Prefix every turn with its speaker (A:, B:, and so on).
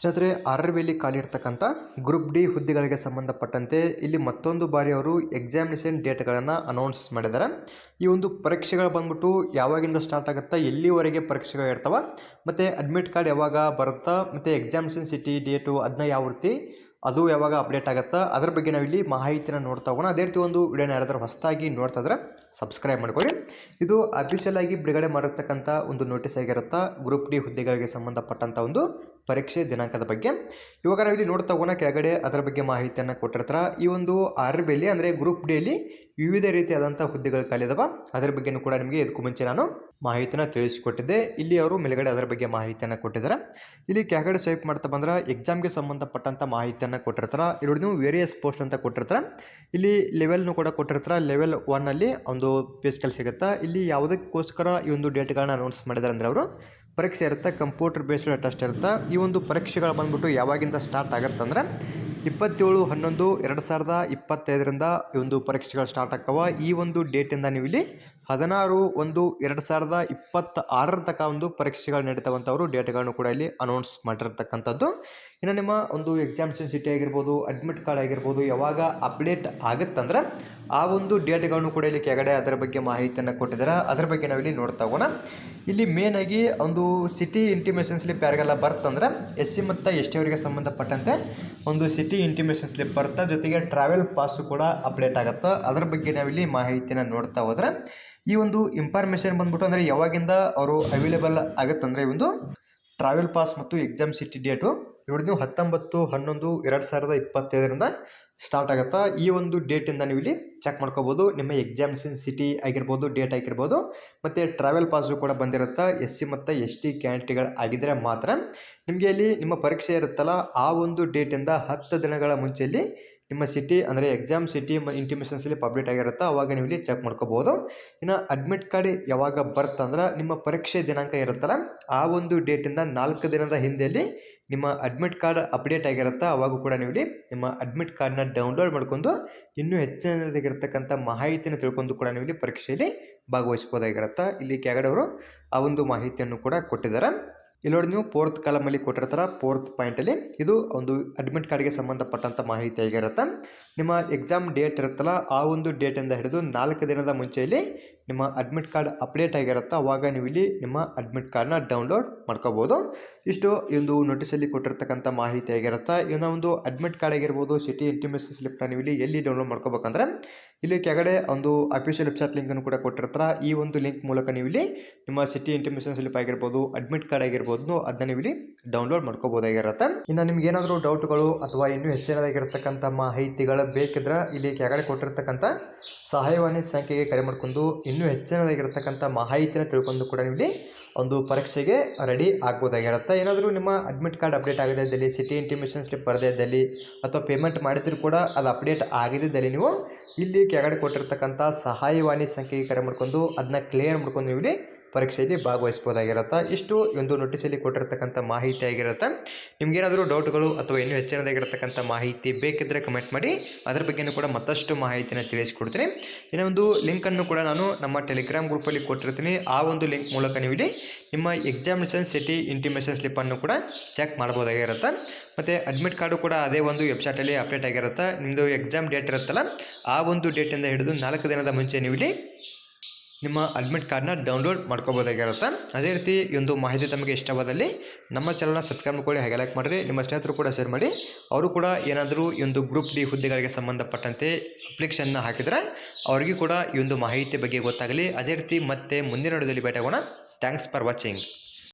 A: ಸ್ನೇಹಿತರೆ, ಆರ್‌ಆರ್‌ಬಿಯಲ್ಲಿ ಖಾಲಿ ಇರ್ತಕ್ಕಂಥ ಗ್ರೂಪ್ ಡಿ ಹುದ್ದೆಗಳಿಗೆ ಸಂಬಂಧಪಟ್ಟಂತೆ ಇಲ್ಲಿ ಮತ್ತೊಂದು ಬಾರಿ ಅವರು ಎಕ್ಸಾಮಿನೇಷನ್ ಡೇಟ್ಗಳನ್ನು ಅನೌನ್ಸ್ ಮಾಡಿದ್ದಾರೆ. ಈ ಒಂದು ಪರೀಕ್ಷೆಗಳು ಬಂದ್ಬಿಟ್ಟು ಯಾವಾಗಿಂದ ಸ್ಟಾರ್ಟ್ ಆಗುತ್ತಾ, ಎಲ್ಲಿವರೆಗೆ ಪರೀಕ್ಷೆಗಳು ಇರ್ತಾವ, ಮತ್ತು ಅಡ್ಮಿಟ್ ಕಾರ್ಡ್ ಯಾವಾಗ ಬರುತ್ತಾ, ಮತ್ತು ಎಕ್ಸಾಮಿನೇಷನ್ ಸಿಟಿ ಡೇಟು ಅದನ್ನ ಯಾವ ರೀತಿ ಅದು ಯಾವಾಗ ಅಪ್ಡೇಟ್ ಆಗುತ್ತಾ, ಅದ್ರ ಬಗ್ಗೆ ನಾವಿಲ್ಲಿ ಮಾಹಿತಿನ ನೋಡ್ತಾ ಹೋಗೋಣ. ಅದೇ ರೀತಿ ಒಂದು ವಿಡಿಯೋನ ಯಾರಾದರೂ ಹೊಸದಾಗಿ ನೋಡ್ತಾ ಇದ್ರೆ ಸಬ್ಸ್ಕ್ರೈಬ್ ಮಾಡ್ಕೊಳ್ಳಿ. ಇದು ಅಫಿಷಿಯಲ್ ಆಗಿ ಬಿಡುಗಡೆ ಮಾಡಿರ್ತಕ್ಕಂಥ ಒಂದು ನೋಟಿಸ್ ಆಗಿರುತ್ತಾ ಗ್ರೂಪ್ ಡಿ ಹುದ್ದೆಗಳಿಗೆ ಸಂಬಂಧಪಟ್ಟಂಥ ಒಂದು ಪರೀಕ್ಷೆ ದಿನಾಂಕದ ಬಗ್ಗೆ. ಇವಾಗ ನಾವಿಲ್ಲಿ ನೋಡ್ತಾ ಹೋಗೋಣ ಕೆಳಗಡೆ ಅದರ ಬಗ್ಗೆ ಮಾಹಿತಿಯನ್ನು ಕೊಟ್ಟಿರ್ತಾರೆ. ಈ ಒಂದು ಆರ್‌ಆರ್‌ಬಿಯಲ್ಲಿ ಅಂದರೆ ಗ್ರೂಪ್ ಡಿಯಲ್ಲಿ ವಿವಿಧ ರೀತಿಯಾದಂಥ ಹುದ್ದೆಗಳು ಖಾಲಿ ಇದಾವೆ. ಅದರ ಬಗ್ಗೆಯೂ ಕೂಡ ನಿಮಗೆ ಇದಕ್ಕೂ ಮುಂಚೆ ನಾನು ಮಾಹಿತಿನ ತಿಳಿಸಿಕೊಟ್ಟಿದ್ದೆ. ಇಲ್ಲಿ ಅವರು ಮೇಲ್ಗಡೆ ಅದರ ಬಗ್ಗೆ ಮಾಹಿತಿಯನ್ನು ಕೊಟ್ಟಿದ್ದಾರೆ. ಇಲ್ಲಿ ಕೆಳಗಡೆ ಸ್ವೈಪ್ ಮಾಡ್ತಾ ಬಂದ್ರೆ ಎಕ್ಸಾಮ್ಗೆ ಸಂಬಂಧಪಟ್ಟಂಥ ಮಾಹಿತಿಯನ್ನು ಕೊಟ್ಟಿರ್ತಾರೆ. ಇಲ್ಲಿ ನೀವು ವೇರಿಯಸ್ ಪೋಸ್ಟ್ ಅಂತ ಕೊಟ್ಟಿರ್ತಾರೆ. ಇಲ್ಲಿ ಲೆವೆಲ್ನು ಕೂಡ ಕೊಟ್ಟಿರ್ತಾರೆ. ಲೆವೆಲ್ 1 ಅಲ್ಲಿ ಒಂದು ಪೇ ಸ್ಕೇಲ್ ಸಿಗುತ್ತೆ. ಇಲ್ಲಿ ಯಾವುದಕ್ಕೋಸ್ಕರ ಈ ಒಂದು ಡೇಟ್ಗಳನ್ನ ಅನೌನ್ಸ್ ಮಾಡಿದ್ದಾರೆ ಅಂದರೆ ಅವರು ಪರೀಕ್ಷೆ ಇರುತ್ತೆ, ಕಂಪ್ಯೂಟರ್ ಬೇಸ್ಡ್ ಟೆಸ್ಟ್ ಇರುತ್ತೆ. ಈ ಒಂದು ಪರೀಕ್ಷೆಗಳು ಬಂದ್ಬಿಟ್ಟು ಯಾವಾಗಿಂದ ಸ್ಟಾರ್ಟ್ ಆಗುತ್ತೆ ಅಂದರೆ 27/11/2025 ಈ ಒಂದು ಪರೀಕ್ಷೆಗಳು ಸ್ಟಾರ್ಟ್ ಆಗ್ತಾವ. ಈ ಒಂದು ಡೇಟಿಂದ ನೀವು ಇಲ್ಲಿ 16/1/2026 ತನಕ ಒಂದು ಪರೀಕ್ಷೆಗಳು ನಡೀತಾವಂಥವ್ರು ಡೇಟ್ಗಳನ್ನು ಕೂಡ ಇಲ್ಲಿ ಅನೌನ್ಸ್ ಮಾಡಿರ್ತಕ್ಕಂಥದ್ದು. ಇನ್ನು ನಿಮ್ಮ ಒಂದು ಎಕ್ಸಾಮಿನೇಷನ್ ಸಿಟಿ ಆಗಿರ್ಬೋದು, ಅಡ್ಮಿಟ್ ಕಾರ್ಡ್ ಆಗಿರ್ಬೋದು ಯಾವಾಗ ಅಪ್ಡೇಟ್ ಆಗುತ್ತಂದ್ರೆ ಆ ಒಂದು ಡೇಟ್ಗಳನ್ನು ಕೂಡ ಇಲ್ಲಿ ಕೆಳಗಡೆ ಅದರ ಬಗ್ಗೆ ಮಾಹಿತಿಯನ್ನು ಕೊಟ್ಟಿದ್ದಾರೆ. ಅದರ ಬಗ್ಗೆ ನಾವಿಲ್ಲಿ ನೋಡ್ತಾ ಹೋಗೋಣ. ಇಲ್ಲಿ ಮೇನ್ ಆಗಿ ಒಂದು ಸಿಟಿ ಇಂಟಿಮೇಷನ್ ಸ್ಲಿಪ್ ಯಾರಿಗೆಲ್ಲ ಬರ್ತಂದ್ರೆ SC ಮತ್ತು ST ಅವರಿಗೆ ಸಂಬಂಧಪಟ್ಟಂತೆ ಒಂದು ಸಿಟಿ ಇಂಟಿಮೇಷನ್ ಸ್ಲಿಪ್ ಬರುತ್ತೆ, ಜೊತೆಗೆ ಟ್ರಾವೆಲ್ ಪಾಸು ಕೂಡ ಅಪ್ಡೇಟ್ ಆಗುತ್ತೆ. ಅದರ ಬಗ್ಗೆ ನಾವಿಲ್ಲಿ ಮಾಹಿತಿನ ನೋಡ್ತಾ ಹೋದ್ರೆ ಈ ಒಂದು ಇನ್ಫಾರ್ಮೇಷನ್ ಬಂದ್ಬಿಟ್ಟು ಅಂದರೆ ಯಾವಾಗಿಂದ ಅವರು ಅವೈಲೇಬಲ್ ಆಗುತ್ತಂದರೆ ಈ ಒಂದು ಟ್ರಾವೆಲ್ ಪಾಸ್ ಮತ್ತು ಎಕ್ಸಾಮ್ ಸಿಟಿ ಡೇಟು ಇವ್ರದ್ದು ನೀವು 19/11/2025 ಸ್ಟಾರ್ಟ್ ಆಗುತ್ತಾ. ಈ ಒಂದು ಡೇಟಿಂದ ನೀವು ಇಲ್ಲಿ ಚೆಕ್ ಮಾಡ್ಕೋಬೋದು. ನಿಮ್ಮ ಎಕ್ಸಾಮಿನೇಷನ್ ಸಿಟಿ ಆಗಿರ್ಬೋದು, ಡೇಟ್ ಆಗಿರ್ಬೋದು, ಮತ್ತು ಟ್ರಾವೆಲ್ ಪಾಸು ಕೂಡ ಬಂದಿರುತ್ತೆ. SC ಮತ್ತು ST ಕ್ಯಾಂಡಿಡೇಟ್ಗಳು ಆಗಿದ್ದರೆ ಮಾತ್ರ ನಿಮಗೆ ಇಲ್ಲಿ ನಿಮ್ಮ ಪರೀಕ್ಷೆ ಇರುತ್ತಲ್ಲ ಆ ಒಂದು ಡೇಟಿಂದ 10 ದಿನಗಳ ಮುಂಚೆಯಲ್ಲಿ ನಿಮ್ಮ ಸಿಟಿ ಅಂದರೆ exam city intimation slip update ಆಗಿರುತ್ತೆ. ಅವಾಗ ನೀವು ಇಲ್ಲಿ ಚೆಕ್ ಮಾಡ್ಕೋಬೋದು. ಇನ್ನು ಅಡ್ಮಿಟ್ ಕಾರ್ಡ್ ಯಾವಾಗ ಬರ್ತಂದ್ರೆ ನಿಮ್ಮ ಪರೀಕ್ಷೆ ದಿನಾಂಕ ಇರುತ್ತಲ್ಲ ಆ ಒಂದು ಡೇಟಿಂದ 4 ದಿನದ ಹಿಂದೆಯಲ್ಲಿ ನಿಮ್ಮ ಅಡ್ಮಿಟ್ ಕಾರ್ಡ್ ಅಪ್ಡೇಟ್ ಆಗಿರುತ್ತೆ. ಅವಾಗ ಕೂಡ ನೀವು ಇಲ್ಲಿ ನಿಮ್ಮ ಅಡ್ಮಿಟ್ ಕಾರ್ಡ್ನ ಡೌನ್ಲೋಡ್ ಮಾಡ್ಕೊಂಡು ಇನ್ನೂ ಹೆಚ್ಚಿನದಾಗಿರ್ತಕ್ಕಂಥ ಮಾಹಿತಿನ ತಿಳ್ಕೊಂಡು ಕೂಡ ನೀವು ಇಲ್ಲಿ ಪರೀಕ್ಷೆಯಲ್ಲಿ ಭಾಗವಹಿಸ್ಬೋದಾಗಿರುತ್ತೆ. ಇಲ್ಲಿ ಕೆಳಗಡೆ ಅವರು ಆ ಒಂದು ಮಾಹಿತಿಯನ್ನು ಕೂಡ ಕೊಟ್ಟಿದ್ದಾರೆ. ಇಲ್ಲಿ ನೋಡಿ ನೀವು 4th ಕಾಲಮಲ್ಲಿ ಕೊಟ್ಟಿರ್ತಾರೆ. 4th ಪಾಯಿಂಟಲ್ಲಿ ಇದು ಒಂದು ಅಡ್ಮಿಟ್ ಕಾರ್ಡ್ಗೆ ಸಂಬಂಧಪಟ್ಟಂಥ ಮಾಹಿತಿ ಆಗಿರುತ್ತೆ. ನಿಮ್ಮ ಎಕ್ಸಾಮ್ ಡೇಟ್ ಇರುತ್ತಲ್ಲ ಆ ಒಂದು ಡೇಟಿಂದ ಹಿಡಿದು 4 ದಿನದ ಮುಂಚೆಯಲ್ಲಿ ನಿಮ್ಮ ಅಡ್ಮಿಟ್ ಕಾರ್ಡ್ ಅಪ್ಡೇಟ್ ಆಗಿರುತ್ತೆ. ಅವಾಗ ನೀವು ಇಲ್ಲಿ ನಿಮ್ಮ ಅಡ್ಮಿಟ್ ಕಾರ್ಡ್ನ ಡೌನ್ಲೋಡ್ ಮಾಡ್ಕೋಬೋದು. ಇಷ್ಟು ಈ ಒಂದು ನೋಟಿಸಲ್ಲಿ ಕೊಟ್ಟಿರ್ತಕ್ಕಂಥ ಮಾಹಿತಿ ಆಗಿರುತ್ತೆ. ಇನ್ನು ಒಂದು ಅಡ್ಮಿಟ್ ಕಾರ್ಡ್ ಆಗಿರ್ಬೋದು, ಸಿಟಿ ಇಂಟಿಮೇಷನ್ ಸ್ಲಿಪ್ನ ನೀವು ಇಲ್ಲಿ ಎಲ್ಲಿ ಡೌನ್ಲೋಡ್ ಮಾಡ್ಕೋಬೇಕಂದ್ರೆ ಇಲ್ಲಿ ಕೆಳಗಡೆ ಒಂದು ಅಫಿಷಿಯಲ್ ವೆಬ್ಸೈಟ್ ಲಿಂಕನ್ನು ಕೂಡ ಕೊಟ್ಟಿರ್ತಾರೆ. ಈ ಒಂದು ಲಿಂಕ್ ಮೂಲಕ ನೀವು ಇಲ್ಲಿ ನಿಮ್ಮ ಸಿಟಿ ಇಂಟಿಮೇಷನ್ ಸ್ಲಿಪ್ ಆಗಿರ್ಬೋದು, ಅಡ್ಮಿಟ್ ಕಾರ್ಡ್ ಆಗಿರ್ಬೋದು ಅದನ್ನ ನೀವು ಇಲ್ಲಿ ಡೌನ್ಲೋಡ್ ಮಾಡ್ಕೋಬೋದಾಗಿರುತ್ತೆ. ಇನ್ನು ನಿಮ್ಗೆ ಏನಾದರೂ ಡೌಟ್ಗಳು ಅಥವಾ ಇನ್ನೂ ಹೆಚ್ಚಿನದಾಗಿರ್ತಕ್ಕಂಥ ಮಾಹಿತಿಗಳು ಬೇಕಿದ್ರೆ ಇಲ್ಲಿ ಕೆಳಗಡೆ ಕೊಟ್ಟಿರ್ತಕ್ಕಂಥ ಸಹಾಯವಾಣಿ ಸಂಖ್ಯೆಗೆ ಕರೆ ಮಾಡಿಕೊಂಡು ಇನ್ನೂ ಹೆಚ್ಚಿನದಾಗಿರ್ತಕ್ಕಂಥ ಮಾಹಿತಿನ ತಿಳ್ಕೊಂಡು ಕೂಡ ನೀವು ಇಲ್ಲಿ ಒಂದು ಪರೀಕ್ಷೆಗೆ ರೆಡಿ ಆಗ್ಬೋದಾಗಿರುತ್ತೆ. ಏನಾದರೂ ನಿಮ್ಮ ಅಡ್ಮಿಟ್ ಕಾರ್ಡ್ ಅಪ್ಡೇಟ್ ಆಗದೇ ಇದ್ದಲ್ಲಿ, ಸಿಟಿ ಇಂಟಿಮೇಷನ್ ಸ್ಲಿಪ್ ಬರದೇ ಇದ್ದಲ್ಲಿ ಅಥವಾ ಪೇಮೆಂಟ್ ಮಾಡಿದ್ರು ಕೂಡ ಅದು ಅಪ್ಡೇಟ್ ಆಗದಿದ್ದಲ್ಲಿ ನೀವು ಇಲ್ಲಿ ಕೆಳಗಡೆ ಕೊಟ್ಟಿರ್ತಕ್ಕಂಥ ಸಹಾಯವಾಣಿ ಸಂಖ್ಯೆಗೆ ಕರೆ ಮಾಡಿಕೊಂಡು ಅದನ್ನ ಕ್ಲಿಯರ್ ಮಾಡ್ಕೊಂಡು ನೀವು ಇಲ್ಲಿ ಪರೀಕ್ಷೆಯಲ್ಲಿ ಭಾಗವಹಿಸ್ಬೋದಾಗಿರುತ್ತೆ. ಇಷ್ಟು ಒಂದು ನೋಟಿಸಲ್ಲಿ ಕೊಟ್ಟಿರ್ತಕ್ಕಂಥ ಮಾಹಿತಿ ಆಗಿರುತ್ತೆ. ನಿಮ್ಗೇನಾದರೂ ಡೌಟ್ಗಳು ಅಥವಾ ಇನ್ನೂ ಹೆಚ್ಚಿನದಾಗಿರ್ತಕ್ಕಂಥ ಮಾಹಿತಿ ಬೇಕಿದ್ದರೆ ಕಮೆಂಟ್ ಮಾಡಿ, ಅದರ ಬಗ್ಗೆಯೂ ಕೂಡ ಮತ್ತಷ್ಟು ಮಾಹಿತಿನ ತಿಳಿಸ್ಕೊಡ್ತೀನಿ. ಇನ್ನೂ ಒಂದು ಲಿಂಕನ್ನು ಕೂಡ ನಾನು ನಮ್ಮ ಟೆಲಿಗ್ರಾಮ್ ಗ್ರೂಪಲ್ಲಿ ಕೊಟ್ಟಿರ್ತೀನಿ. ಆ ಒಂದು ಲಿಂಕ್ ಮೂಲಕ ನೀವು ಇಲ್ಲಿ ನಿಮ್ಮ ಎಕ್ಸಾಮಿನೇಷನ್ ಸಿಟಿ ಇಂಟಿಮೇಷನ್ ಸ್ಲಿಪ್ಪನ್ನು ಕೂಡ ಚೆಕ್ ಮಾಡ್ಬೋದಾಗಿರುತ್ತೆ. ಮತ್ತು ಅಡ್ಮಿಟ್ ಕಾರ್ಡು ಕೂಡ ಅದೇ ಒಂದು ವೆಬ್ಸೈಟಲ್ಲಿ ಅಪ್ಡೇಟ್ ಆಗಿರುತ್ತೆ. ನಿಮ್ಮದು ಎಕ್ಸಾಮ್ ಡೇಟ್ ಇರುತ್ತಲ್ಲ ಆ ಒಂದು ಡೇಟಿಂದ ಹಿಡಿದು 4 ದಿನದ ಮುಂಚೆ ನೀವು ಇಲ್ಲಿ ನಿಮ್ಮ ಅಡ್ಮಿಟ್ ಕಾರ್ಡ್ನ ಡೌನ್ಲೋಡ್ ಮಾಡ್ಕೋಬೋದಾಗಿರುತ್ತೆ. ಅದೇ ರೀತಿ ಈ ಒಂದು ಮಾಹಿತಿ ತಮಗೆ ಇಷ್ಟವಾದಲ್ಲಿ ನಮ್ಮ ಚಾನಲ್ನ ಸಬ್ಸ್ಕ್ರೈಬ್ ಮಾಡ್ಕೊಳ್ಳಿ, ಹಾಗೆ ಲೈಕ್ ಮಾಡಿರಿ. ನಿಮ್ಮ ಸ್ನೇಹಿತರು ಕೂಡ ಶೇರ್ ಮಾಡಿ. ಅವರು ಕೂಡ ಏನಾದರೂ ಈ ಒಂದು ಗ್ರೂಪ್ ಡಿ ಹುದ್ದೆಗಳಿಗೆ ಸಂಬಂಧಪಟ್ಟಂತೆ ಅಪ್ಲಿಕೇಶನ್ನ ಹಾಕಿದರೆ ಅವರಿಗೂ ಕೂಡ ಈ ಒಂದು ಮಾಹಿತಿ ಬಗ್ಗೆ ಗೊತ್ತಾಗಲಿ. ಅದೇ ರೀತಿ ಮತ್ತೆ ಮುಂದಿನ ವಿಡಿಯೋದಲ್ಲಿ ಭೇಟಿಯಾಗೋಣ. Thanks for watching.